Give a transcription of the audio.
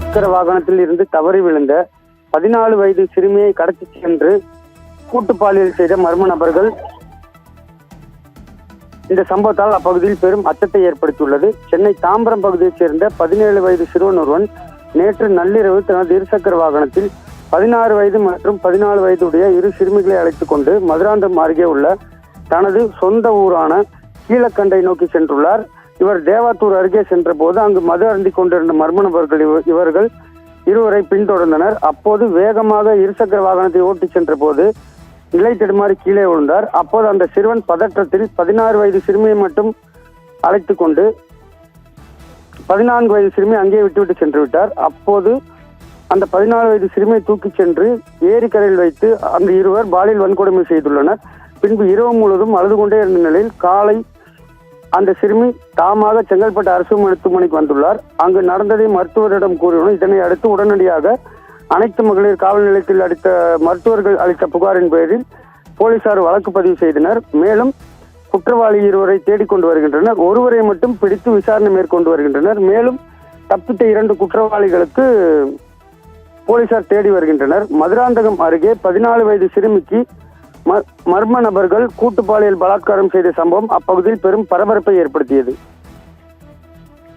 இருசக்கர வாகனத்தில் இருந்து தவறி விழுந்த 14 வயது சிறுமியை கடத்தி சென்று கூட்டு பாலியல் செய்த மர்ம நபர்கள். இந்த சம்பவத்தால் அப்பகுதியில் பெரும் அச்சத்தை ஏற்படுத்தியுள்ளது. சென்னை தாம்பரம் பகுதியைச் சேர்ந்த 17 வயது சிறுவன் ஒருவன் நேற்று நள்ளிரவு தனது இருசக்கர வாகனத்தில் 16 வயது மற்றும் 14 வயதுடைய இரு சிறுமிகளை அழைத்துக் கொண்டு மதுராந்தகம் அருகே உள்ள தனது சொந்த ஊரான கீழக்கண்டை நோக்கி சென்றுள்ளார். இவர் தேவாத்தூர் அருகே சென்ற போது அங்கு மது அருந்தி கொண்டிருந்த மர்ம நபர்கள் இவர்கள் இருவரை பின்தொடர்ந்தனர். அப்போது வேகமாக இருசக்கர வாகனத்தை ஓட்டிச் சென்ற போது நிலை தடுமாறி கீழே விழுந்தார். அப்போது அந்த சிறுவன் பதற்றத்தில் 16 வயது சிறுமியை மட்டும் அழைத்துக் கொண்டு 14 வயது சிறுமி அங்கே விட்டுவிட்டு சென்று விட்டார். அப்போது அந்த 14 வயது சிறுமியை தூக்கிச் சென்று ஏரிக்கரையில் வைத்து அந்த இருவர் பாலியல் வன்கொடுமை செய்துள்ளனர். பின்பு இரவு முழுவதும் அழுது கொண்டே இருந்த நிலையில் காலை அந்த சிறுமி தாமாக செங்கல்பட்டு அரசு மருத்துவமனைக்கு வந்துள்ளார். அங்கு நடந்ததை மருத்துவரிடம் கூறியுள்ளனர். இதனை அடுத்து உடனடியாக அனைத்து மகளிர் காவல் நிலையத்தில் மருத்துவர்கள் அளித்த புகாரின் பேரில் போலீசார் வழக்கு பதிவு செய்தனர். மேலும் குற்றவாளி இருவரை தேடிக்கொண்டு வருகின்றனர். ஒருவரை மட்டும் பிடித்து விசாரணை மேற்கொண்டு வருகின்றனர். மேலும் தப்பித்த 2 குற்றவாளிகளுக்கு போலீசார் தேடி வருகின்றனர். மதுராந்தகம் அருகே 14 வயது சிறுமிக்கு மர்ம நபர்கள் கூட்டு பாலியல் பலாத்காரம் செய்த சம்பவம் அப்பகுதியில் பெரும் பரபரப்பை ஏற்படுத்தியது.